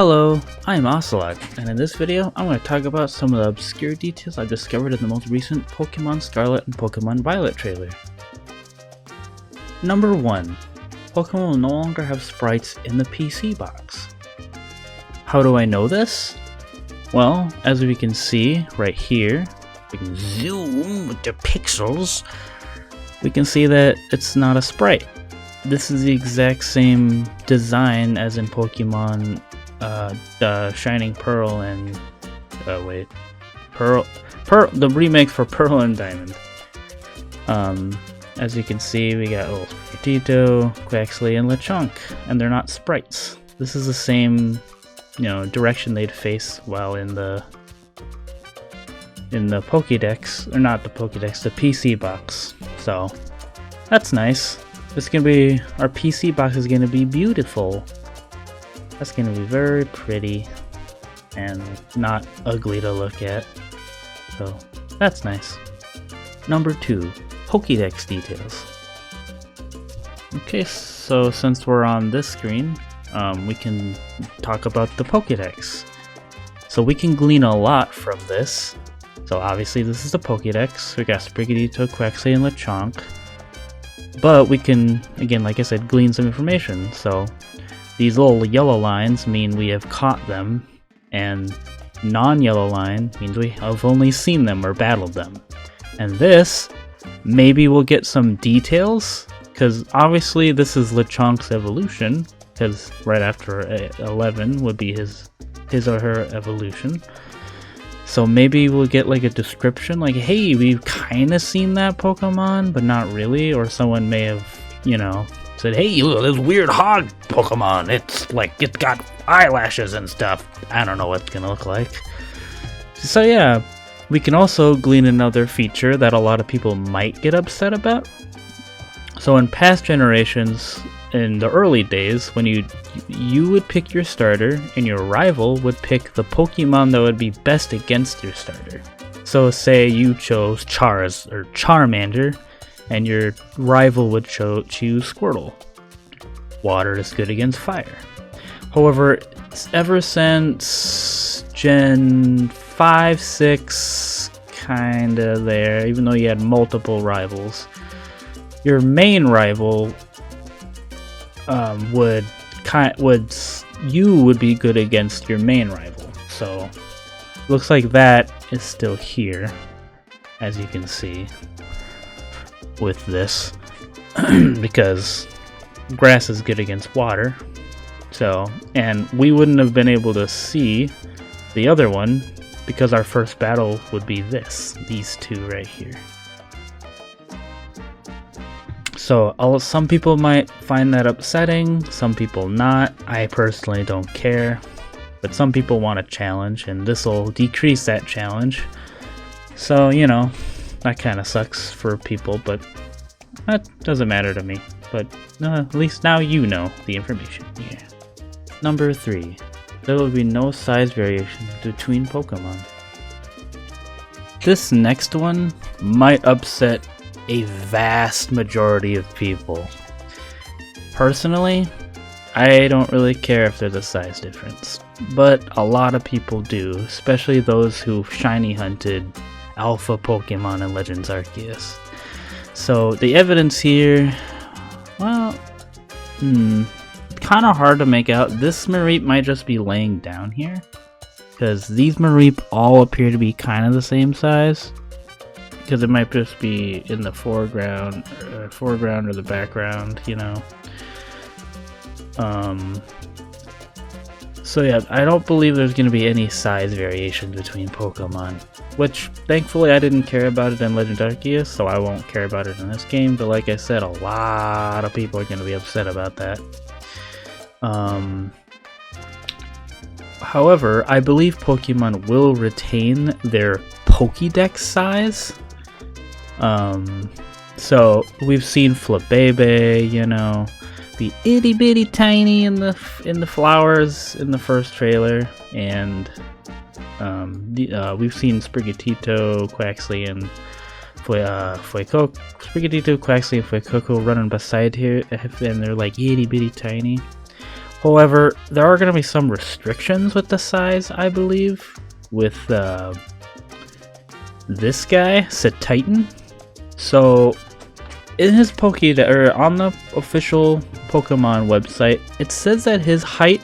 Hello, I'm Ocelot, and in this video I'm going to talk about some of the obscure details I've discovered in the most recent Pokémon Scarlet and Pokémon Violet trailer. Number 1. Pokémon will no longer have sprites in the PC box. How do I know this? Well, as we can see right here, we can zoom with the pixels, we can see that it's not a sprite. This is the exact same design as in Pokemon Shining Pearl and the remake for Pearl and Diamond. As you can see, we got little Sprigatito, Quaxley, and Lechonk, and they're not sprites. This is the same, direction they'd face while in the Pokédex, or not the Pokédex, the PC box. So that's nice. Our PC box is gonna be beautiful. That's gonna be very pretty and not ugly to look at. So that's nice. Number 2, Pokédex details. Okay, so since we're on this screen, we can talk about the Pokédex. So we can glean a lot from this. So obviously this is the Pokédex. We got Sprigatito, Quaxley, and Lechonk. But we can, again, like I said, glean some information. So these little yellow lines mean we have caught them, and non-yellow line means we have only seen them or battled them. And this, maybe we'll get some details, because obviously this is Lechonk's evolution, because right after 11 would be his or her evolution. So maybe we'll get like a description, like, hey, we've kind of seen that Pokemon, but not really. Or someone may have, said, hey, look, this weird hog Pokemon. It's like, it's got eyelashes and stuff. I don't know what it's going to look like. So yeah, we can also glean another feature that a lot of people might get upset about. So in past generations, in the early days, when you would pick your starter and your rival would pick the Pokemon that would be best against your starter. So say you chose Charmander and your rival would choose Squirtle. Water is good against fire. However, ever since Gen 5, 6, kinda there, even though you had multiple rivals, your main rival would be good against your main rival. So looks like that is still here, as you can see with this, because grass is good against water. So, and we wouldn't have been able to see the other one because our first battle would be these two right here. So some people might find that upsetting, some people not. I personally don't care, but some people want a challenge, and this will decrease that challenge. So, that kind of sucks for people, but that doesn't matter to me. But at least now you know the information. Yeah. Number 3, there will be no size variation between Pokemon. This next one might upset a vast majority of people. Personally, I don't really care if there's a size difference, but a lot of people do, especially those who shiny hunted alpha Pokemon in Legends Arceus. So the evidence here, well, kind of hard to make out. This Mareep might just be laying down here, because these Mareep all appear to be kind of the same size. Because it might just be in the foreground or the background, So yeah, I don't believe there's going to be any size variation between Pokemon, which thankfully I didn't care about it in Legend Arceus, so I won't care about it in this game. But like I said, a lot of people are going to be upset about that. However, I believe Pokemon will retain their Pokédex size. So we've seen Flabebe, be itty bitty tiny in the flowers in the first trailer, and we've seen Sprigatito, Quaxley, and Sprigatito, Quaxley, and Fuecoco running beside here, and they're like itty bitty tiny. However, there are going to be some restrictions with the size, I believe, with this guy, Titan. So, in his Pokédex, or on the official Pokemon website, it says that his height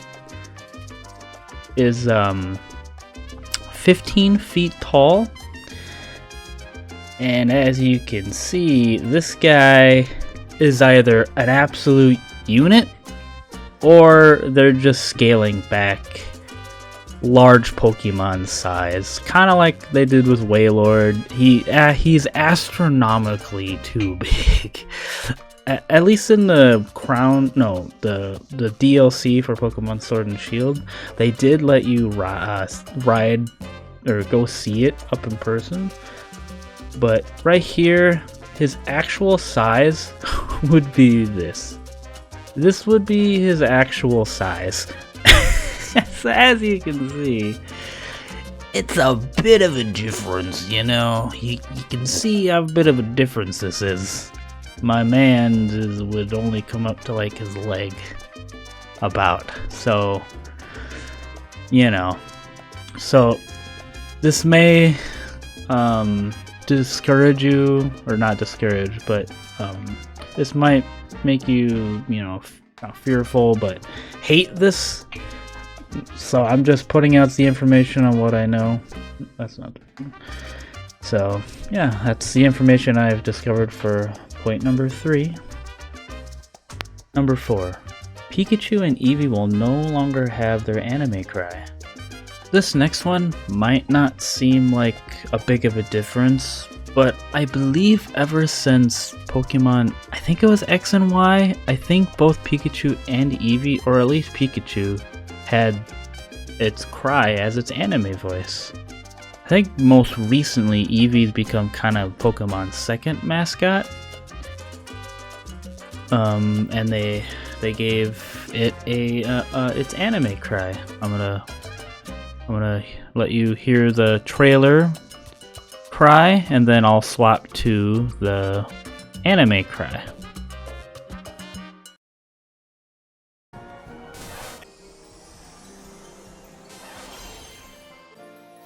is 15 feet tall. And as you can see, this guy is either an absolute unit, or they're just scaling back large Pokemon size, kind of like they did with Wailord. He's astronomically too big. At least in the the DLC for Pokemon Sword and Shield, they did let you ride or go see it up in person. But right here, his actual size would be this. This would be his actual size. So as you can see, it's a bit of a difference, you know. You can see how bit of a difference this is. My man would only come up to like his leg, about. So, you know. So, this may discourage you, or not discourage, but this might make you, you know, not fearful, but hate this. So I'm just putting out the information on what I know. That's not. So yeah, that's the information I've discovered for point number 3. Number 4. Pikachu and Eevee will no longer have their anime cry. This next one might not seem like a big of a difference, but I believe ever since Pokemon, I think it was X and Y, I think both Pikachu and Eevee, or at least Pikachu, had its cry as its anime voice. I think most recently Eevee's become kind of Pokemon's second mascot. And they gave it its anime cry. I'm gonna let you hear the trailer cry, and then I'll swap to the anime cry.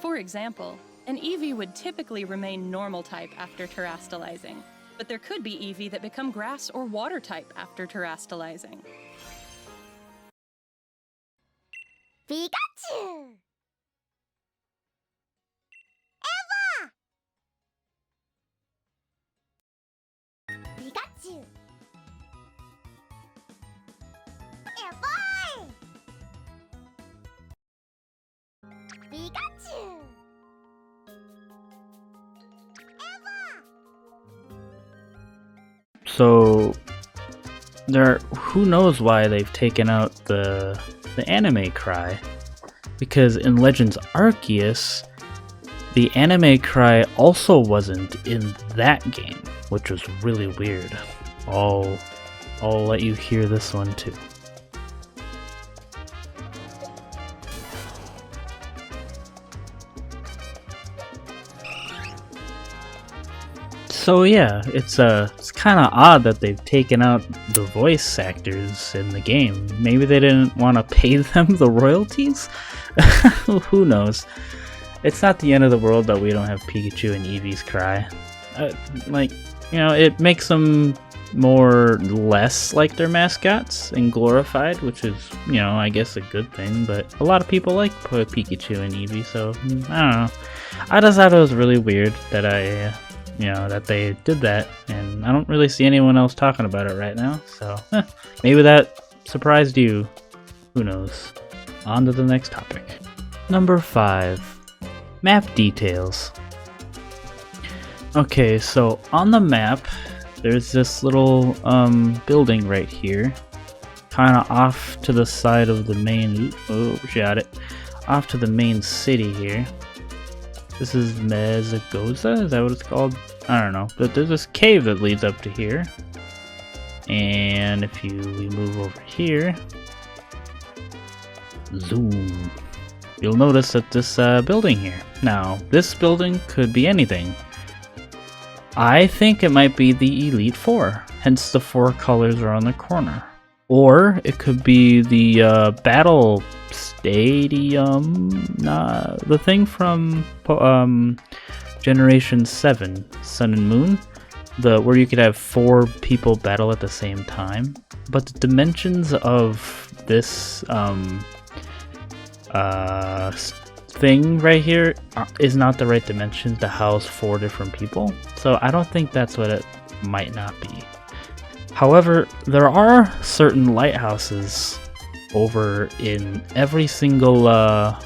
For example, an Eevee would typically remain normal type after terastallizing, but there could be Eevee that become grass or water type after terastallizing. Pikachu! Pikachu! Evolve! Pikachu! So who knows why they've taken out the anime cry, because in Legends Arceus the anime cry also wasn't in that game, which was really weird. I'll let you hear this one too. So yeah, it's kind of odd that they've taken out the voice actors in the game. Maybe they didn't want to pay them the royalties? Who knows? It's not the end of the world that we don't have Pikachu and Eevee's cry. Like, you know, it makes them less like their mascots and glorified, which is, you know, I guess a good thing, but a lot of people like Pikachu and Eevee, so I don't know. I just thought it was really weird that that they did that, and I don't really see anyone else talking about it right now, so maybe that surprised you. Who knows? On to the next topic. Number 5. Map details. Okay, so on the map, there's this little building right here, kind of off to the side of the main. Off to the main city here. This is Mezagoza? Is that what it's called? I don't know. But there's this cave that leads up to here. And if we move over here, zoom, you'll notice that this building here. Now, this building could be anything. I think it might be the Elite Four, hence the 4 colors are on the corner. Or it could be the battle stadium, the thing from Generation 7, Sun and Moon, where you could have 4 people battle at the same time. But the dimensions of this thing right here is not the right dimensions to house 4 different people. So I don't think that's what it might not be. However, there are certain lighthouses over in every single edge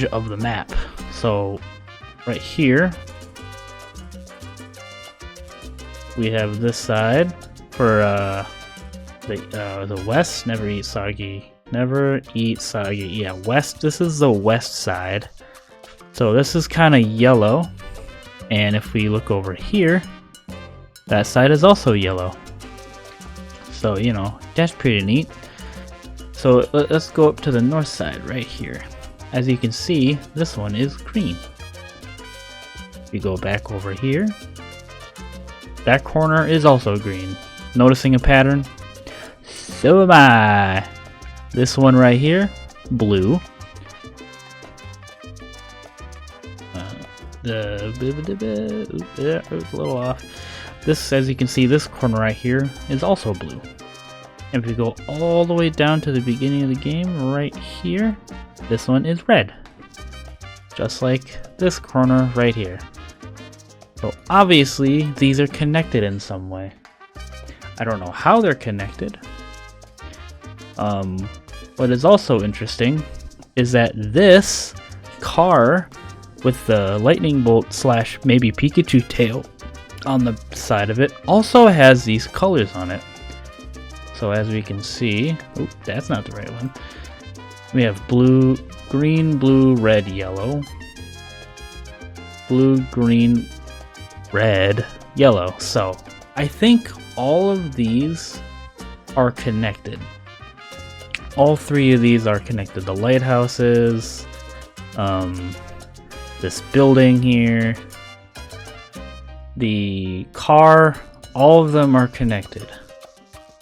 of the map. So right here we have this side for the west. Never eat soggy. Never eat soggy. Yeah, west. This is the west side. So this is kind of yellow. And if we look over here, that side is also yellow. So, you know, that's pretty neat. So let's go up to the north side right here. As you can see, this one is green. We go back over here. That corner is also green. Noticing a pattern? So am I. This one right here, blue. A little off. This, as you can see, this corner right here is also blue. And if we go all the way down to the beginning of the game, right here, this one is red. Just like this corner right here. So obviously, these are connected in some way. I don't know how they're connected. What is also interesting is that this car with the lightning bolt slash maybe Pikachu tail on the side of it also has these colors on it. So as we can see, oh, that's not the right one. We have blue, green, blue, red, yellow. Blue, green, red, yellow. So I think all of these are connected. All 3 of these are connected. The lighthouses, this building here, the car, all of them are connected.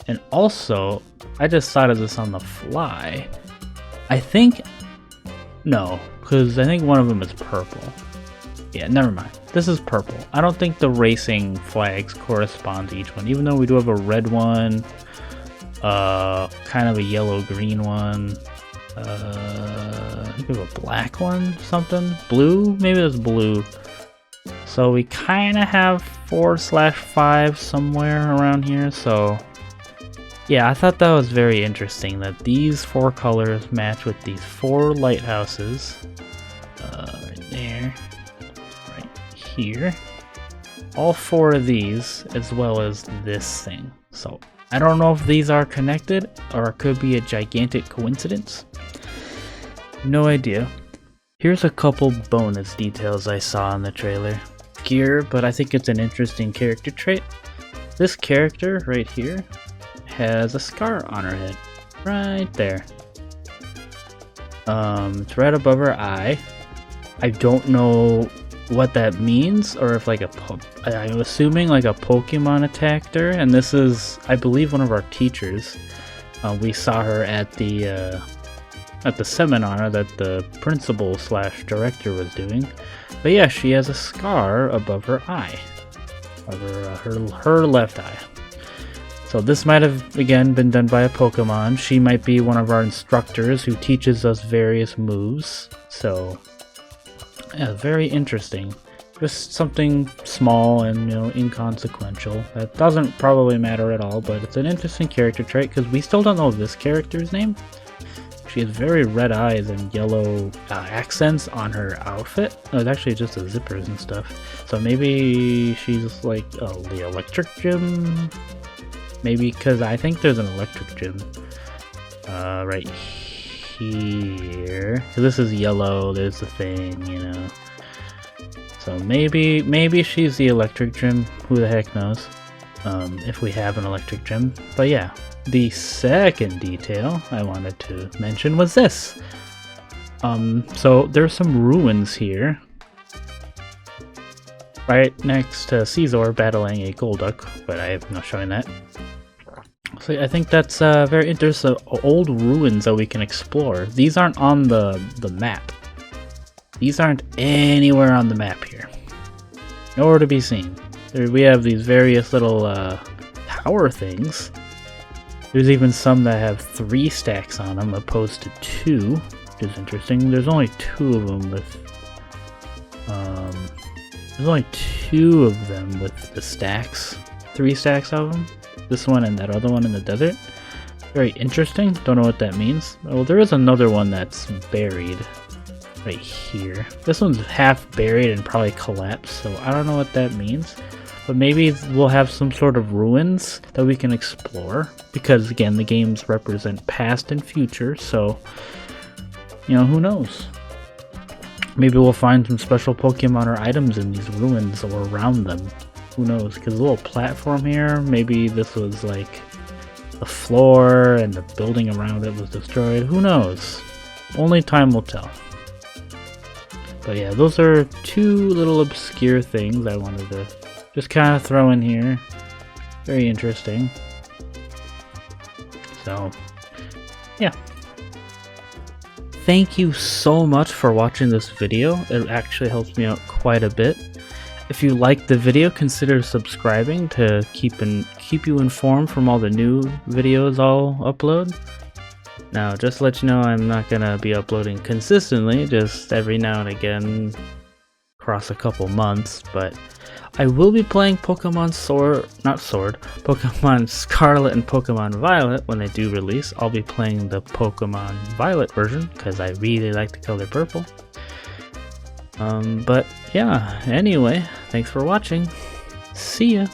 And also, I just thought of this on the fly. I think, no, because I think one of them is purple. Yeah, never mind. This is purple. I don't think the racing flags correspond to each one, even though we do have a red one, kind of a yellow-green one. I think we have a black one, something? Blue? Maybe it's blue. So we kind of have 4/5 somewhere around here, so yeah, I thought that was very interesting that these 4 colors match with these 4 lighthouses. Right there, right here. All 4 of these, as well as this thing. So I don't know if these are connected, or it could be a gigantic coincidence. No idea. Here's a couple bonus details I saw in the trailer. Gear, but I think it's an interesting character trait. This character right here has a scar on her head. Right there. It's right above her eye. I don't know what that means, or if like I'm assuming like a Pokemon attacked her, and this is, I believe, one of our teachers. We saw her at the seminar that the principal slash director was doing. But yeah, she has a scar above her eye, over her left eye. So this might have again been done by a Pokemon. She might be one of our instructors who teaches us various moves. So yeah, very interesting. Just something small and, you know, inconsequential. That doesn't probably matter at all, but it's an interesting character trait because we still don't know this character's name. She has very red eyes and yellow accents on her outfit. Oh, it's actually just the zippers and stuff. So maybe she's like the electric gym? Maybe, because I think there's an electric gym right here. So this is yellow, there's the thing, you know. So maybe she's the electric gym. Who the heck knows? If we have an electric gym. But yeah. The second detail I wanted to mention was this. So there's some ruins here. right next to Caesar battling a Golduck, but I have no showing that. So I think that's very interesting. Old ruins that we can explore. These aren't on the map. These aren't anywhere on the map here. Nowhere to be seen. We have these various little tower things. There's even some that have 3 stacks on them opposed to 2, which is interesting. There's only 2 of them with there's only 2 of them with the stacks. 3 stacks of them. This one and that other one in the desert. Very interesting. Don't know what that means. Oh, there is another one that's buried right here. This one's half buried and probably collapsed, so I don't know what that means. But maybe we'll have some sort of ruins that we can explore. Because again, the games represent past and future, so you know, who knows? Maybe we'll find some special Pokemon or items in these ruins or around them. Who knows? Because a little platform here, maybe this was like the floor and the building around it was destroyed. Who knows? Only time will tell. But yeah, those are 2 little obscure things I wanted to just kind of throw in here. Very interesting. So, yeah. Thank you so much for watching this video. It actually helps me out quite a bit. If you liked the video, consider subscribing to keep you informed from all the new videos I'll upload. Now, just to let you know, I'm not gonna be uploading consistently, just every now and again, across a couple months, but I will be playing Pokemon Pokemon Scarlet and Pokemon Violet when they do release. I'll be playing the Pokemon Violet version, because I really like the color purple. But yeah, anyway, thanks for watching. See ya!